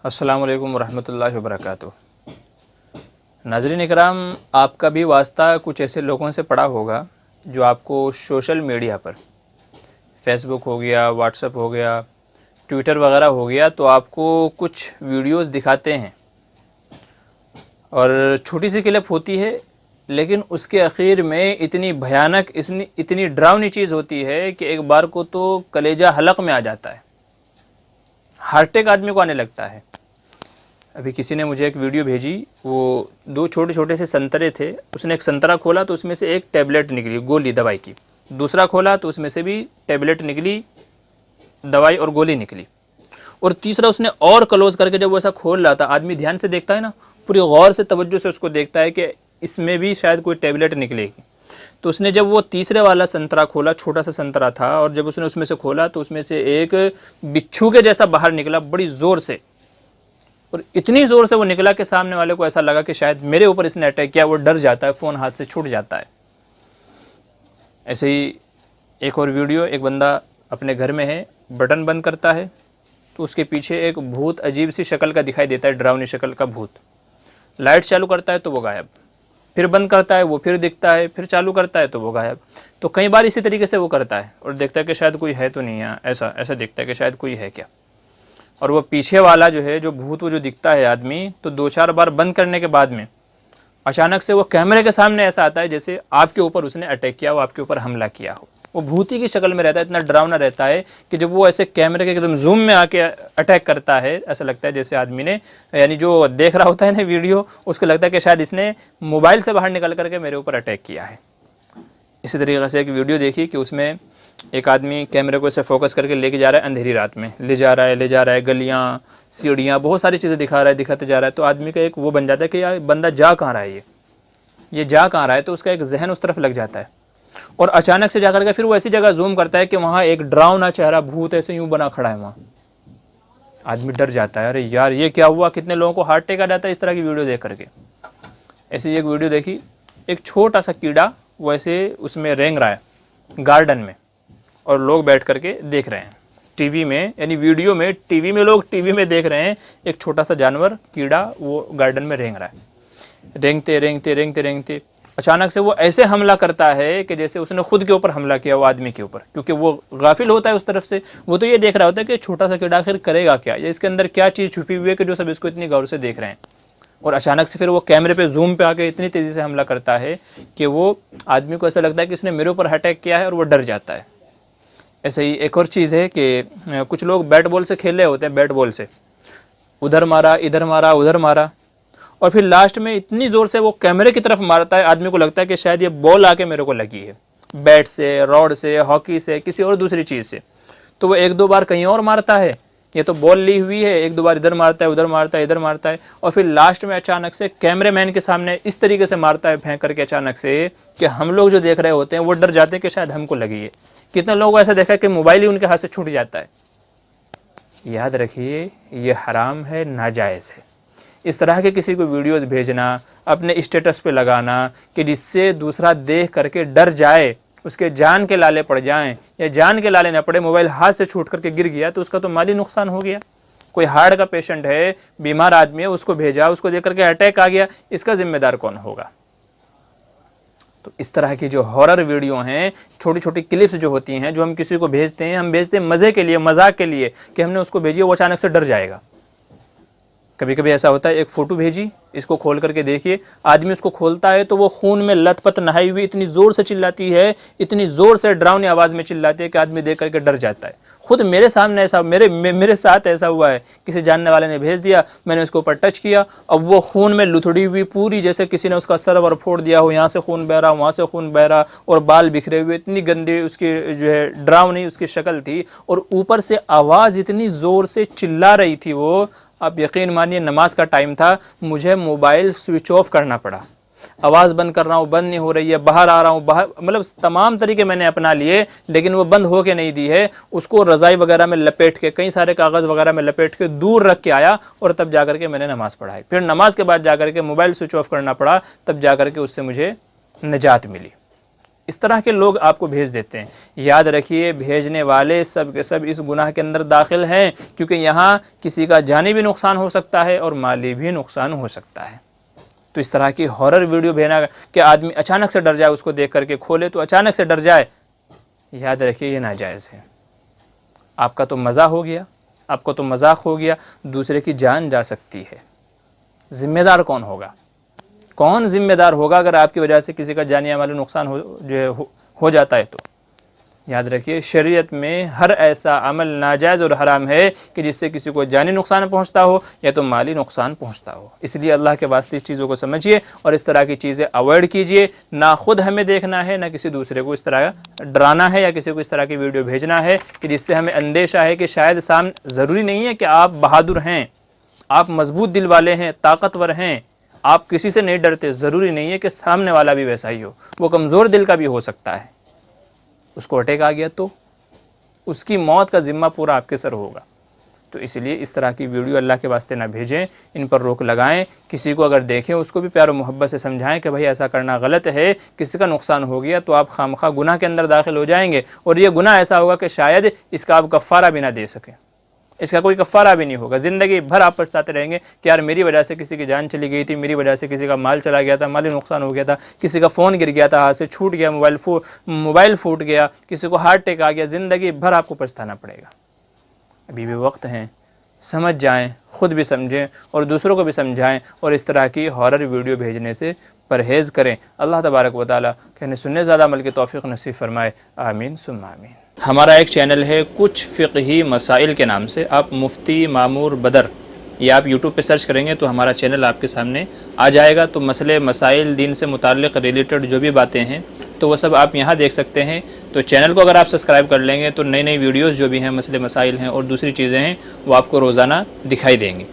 अस्सलाम वालेकुम रहमतुल्लाहि व बरकातुहू। नाज़रीन इकराम, आपका भी वास्ता कुछ ऐसे लोगों से पड़ा होगा जो आपको सोशल मीडिया पर फेसबुक हो गया, व्हाट्सएप हो गया, ट्विटर वगैरह हो गया, तो आपको कुछ वीडियोस दिखाते हैं और छोटी सी क्लिप होती है, लेकिन उसके आखिर में इतनी भयानक, इतनी डरावनी चीज़ होती है कि एक बार को तो कलेजा हलक में आ जाता है, हार्ट अटैक आदमी को आने लगता है। अभी किसी ने मुझे एक वीडियो भेजी, वो दो छोटे छोटे से संतरे थे, उसने एक संतरा खोला तो उसमें से एक टैबलेट निकली गोली दवाई की, दूसरा खोला तो उसमें से भी टैबलेट निकली, दवाई और गोली निकली, और तीसरा उसने और क्लोज करके जब वो ऐसा खोल रहा था, आदमी ध्यान से देखता है ना, पूरी गौर से तवज्जो से उसको देखता है कि इसमें भी शायद कोई टैबलेट निकलेगी। तो उसने जब वो तीसरे वाला संतरा खोला, छोटा सा संतरा था, और जब उसने उसमें से खोला तो उसमें से एक बिच्छू के जैसा बाहर निकला बड़ी ज़ोर से, और इतनी ज़ोर से वो निकला कि सामने वाले को ऐसा लगा कि शायद मेरे ऊपर इसने अटैक किया। वो डर जाता है, फ़ोन हाथ से छूट जाता है। ऐसे ही एक और वीडियो, एक बंदा अपने घर में है, बटन बंद करता है तो उसके पीछे एक भूत अजीब सी शक्ल का दिखाई देता है, डरावनी शक्ल का भूत। लाइट चालू करता है तो वो गायब, फिर बंद करता है वो फिर दिखता है, फिर चालू करता है तो वो गायब। तो कई बार इसी तरीके से वो करता है और देखता है कि शायद कोई है तो नहीं है, ऐसा ऐसा दिखता है कि शायद कोई है क्या। और वो पीछे वाला जो है, जो भूत, वो जो दिखता है आदमी, तो 2-4 बार बंद करने के बाद में अचानक से वो कैमरे के सामने ऐसा आता है जैसे आपके ऊपर उसने अटैक किया हो, आपके ऊपर हमला किया हो। वो भूती की शक्ल में रहता है, इतना डरावना रहता है कि जब वो ऐसे कैमरे के एकदम जूम में आके अटैक करता है, ऐसा लगता है जैसे आदमी ने, यानी जो देख रहा होता है ना वीडियो, उसको लगता है कि शायद इसने मोबाइल से बाहर निकल करके मेरे ऊपर अटैक किया है। इसी तरीके से एक वीडियो देखी कि उसमें एक आदमी कैमरे को ऐसे फोकस करके लेके जा रहा है, अंधेरी रात में ले जा रहा है, गलियाँ, सीढ़ियाँ, बहुत सारी चीज़ें दिखाते जा रहा है। तो आदमी का एक वो बन जाता है कि यार बंदा जा कहाँ रहा है, ये जा कहाँ रहा है, तो उसका एक जहन उस तरफ लग जाता है। और अचानक से जाकर के फिर वो ऐसी जगह जूम करता है कि वहाँ एक डरावना चेहरा भूत ऐसे यूं बना खड़ा है वहाँ। आदमी डर जाता है, अरे यार ये क्या हुआ। कितने लोगों को हार्ट अटैक आ जाता है इस तरह की वीडियो देख करके। ऐसी एक वीडियो देखी, एक छोटा सा कीड़ा वैसे उसमें रेंग रहा है गार्डन में, और लोग बैठ करके देख रहे हैं टीवी में, यानी वीडियो में, टीवी में, लोग टीवी में देख रहे हैं एक छोटा सा जानवर कीड़ा वो गार्डन में रेंग रहा है। रेंगते रेंगते रेंगते रेंगते अचानक से वो ऐसे हमला करता है कि जैसे उसने खुद के ऊपर हमला किया, वो आदमी के ऊपर, क्योंकि वो गाफिल होता है उस तरफ से। वो तो ये देख रहा होता है कि छोटा सा कीड़ा आखिर करेगा क्या, या इसके अंदर क्या चीज़ छुपी हुई है कि जो सब इसको इतनी गौर से देख रहे हैं। और अचानक से फिर वो कैमरे पे जूम पे आके इतनी तेज़ी से हमला करता है कि वो आदमी को ऐसा लगता है कि इसने मेरे ऊपर अटैक किया है, और वो डर जाता है। ऐसे ही एक और चीज़ है कि कुछ लोग बैट बॉल से खेल रहे होते हैं, बैट बॉल से उधर मारा, इधर मारा, उधर मारा, और फिर लास्ट में इतनी ज़ोर से वो कैमरे की तरफ मारता है, आदमी को लगता है कि शायद ये बॉल आके मेरे को लगी है, बैट से, रॉड से, हॉकी से, किसी और दूसरी चीज़ से। तो वो 1-2 बार कहीं और मारता है, ये तो बॉल ली हुई है, 1-2 बार इधर मारता है, उधर मारता है, इधर मारता है, और फिर लास्ट में अचानक से कैमरेमैन के सामने इस तरीके से मारता है फेंक करके अचानक से कि हम लोग जो देख रहे होते हैं वो डर जाते हैं कि शायद हमको लगी है। कितने लोगों को ऐसा देखा कि मोबाइल ही उनके हाथ से छूट जाता है। याद रखिए, ये हराम है, नाजायज़ है। इस तरह के किसी को वीडियोस भेजना, अपने स्टेटस पे लगाना कि जिससे दूसरा देख करके डर जाए, उसके जान के लाले पड़ जाएं, या जान के लाले ना पड़े, मोबाइल हाथ से छूट करके गिर गया तो उसका तो माली नुकसान हो गया। कोई हार्ट का पेशेंट है, बीमार आदमी है, उसको भेजा, उसको देख करके अटैक आ गया, इसका जिम्मेदार कौन होगा। तो इस तरह की जो हॉरर वीडियो हैं, छोटी छोटी क्लिप्स जो होती हैं, जो हम किसी को भेजते हैं, हम भेजते हैं मज़े के लिए, मजाक के लिए कि हमने उसको भेजी, वो अचानक से डर जाएगा। कभी कभी ऐसा होता है, एक फ़ोटो भेजी, इसको खोल करके देखिए, आदमी उसको खोलता है तो वो खून में लथपथ नहाई हुई इतनी ज़ोर से चिल्लाती है, इतनी ज़ोर से डरावनी आवाज़ में चिल्लाती है कि आदमी देख करके डर जाता है। खुद मेरे सामने ऐसा, मेरे साथ ऐसा हुआ है। किसी जानने वाले ने भेज दिया, मैंने उसके ऊपर टच किया, अब वो खून में लुथड़ी हुई पूरी, जैसे किसी ने उसका सर वर फोड़ दिया हो, यहाँ से खून बह रहा, वहाँ से खून बह रहा, और बाल बिखरे हुए, इतनी गंदी उसकी जो है डरावनी उसकी शक्ल थी, और ऊपर से आवाज़ इतनी ज़ोर से चिल्ला रही थी वो। आप यकीन मानिए, नमाज का टाइम था, मुझे मोबाइल स्विच ऑफ करना पड़ा। आवाज़ बंद कर रहा हूँ, बंद नहीं हो रही है, बाहर आ रहा हूँ, बाहर, मतलब तमाम तरीके मैंने अपना लिए, लेकिन वो बंद हो के नहीं दी है। उसको रज़ाई वगैरह में लपेट के, कई सारे कागज़ वगैरह में लपेट के दूर रख के आया, और तब जाकर के मैंने नमाज़ पढ़ाई। फिर नमाज के बाद जाकर के मोबाइल स्विच ऑफ करना पड़ा, तब जाकर के उससे मुझे निजात मिली। इस तरह के लोग आपको भेज देते हैं। याद रखिए, भेजने वाले सब के सब इस गुनाह के अंदर दाखिल हैं, क्योंकि यहाँ किसी का जानी भी नुकसान हो सकता है और माली भी नुकसान हो सकता है। तो इस तरह की हॉरर वीडियो भेजना कि आदमी अचानक से डर जाए, उसको देख करके खोले तो अचानक से डर जाए, याद रखिए ये नाजायज़ है। आपका तो मज़ा हो गया, आपको तो मजाक हो गया, दूसरे की जान जा सकती है। ज़िम्मेदार कौन होगा? कौन जिम्मेदार होगा अगर आपकी वजह से किसी का जानी माली नुकसान हो जाता है? तो याद रखिए, शरीयत में हर ऐसा अमल नाजायज़ और हराम है कि जिससे किसी को जानी नुकसान पहुंचता हो या तो माली नुकसान पहुंचता हो। इसलिए अल्लाह के वास्ते इस चीज़ों को समझिए और इस तरह की चीज़ें अवॉइड कीजिए। ना खुद हमें देखना है, ना किसी दूसरे को इस तरह डराना है या किसी को इस तरह की वीडियो भेजना है कि जिससे हमें अंदेशा है कि शायद सामने, ज़रूरी नहीं है कि आप बहादुर हैं, आप मजबूत दिल वाले हैं, ताकतवर हैं, आप किसी से नहीं डरते, ज़रूरी नहीं है कि सामने वाला भी वैसा ही हो। वो कमज़ोर दिल का भी हो सकता है, उसको अटैक आ गया तो उसकी मौत का ज़िम्मा पूरा आपके सर होगा। तो इसलिए इस तरह की वीडियो अल्लाह के वास्ते ना भेजें, इन पर रोक लगाएं। किसी को अगर देखें उसको भी प्यार और मोहब्बत से समझाएं कि भाई ऐसा करना गलत है, किसी का नुकसान हो गया तो आप खामखा गुनाह के अंदर दाखिल हो जाएंगे और ये गुनाह ऐसा होगा कि शायद इसका आप कफ़ारा भी ना दे सकें, इसका कोई कफ़ारा भी नहीं होगा। ज़िंदगी भर आप पछताते रहेंगे कि यार मेरी वजह से किसी की जान चली गई थी, मेरी वजह से किसी का माल चला गया था, माली नुकसान हो गया था, किसी का फ़ोन गिर गया था, हाथ से छूट गया, मोबाइल फूट गया, किसी को हार्ट अटैक आ गया। ज़िंदगी भर आपको पछताना पड़ेगा। अभी भी वक्त है, समझ जाएं, ख़ुद भी समझें और दूसरों को भी समझाएं और इस तरह की हॉरर वीडियो भेजने से परहेज़ करें। अल्लाह तबारक व तआला कहने सुनने ज़्यादा अमल की तौफ़ीक़ नसीब फरमाए। आमीन सुम्मा आमीन। हमारा एक चैनल है कुछ फ़िक़ही मसाइल के नाम से, आप मुफ्ती मामूर बदर ये आप यूट्यूब पे सर्च करेंगे तो हमारा चैनल आपके सामने आ जाएगा। तो मसले मसाइल दीन से मुताल्लिक़ रिलेटेड जो भी बातें हैं तो वो सब आप यहाँ देख सकते हैं। तो चैनल को अगर आप सब्सक्राइब कर लेंगे तो नई नई वीडियोज़ जो भी हैं, मसले मसाइल हैं और दूसरी चीज़ें हैं वो आपको रोज़ाना दिखाई देंगी।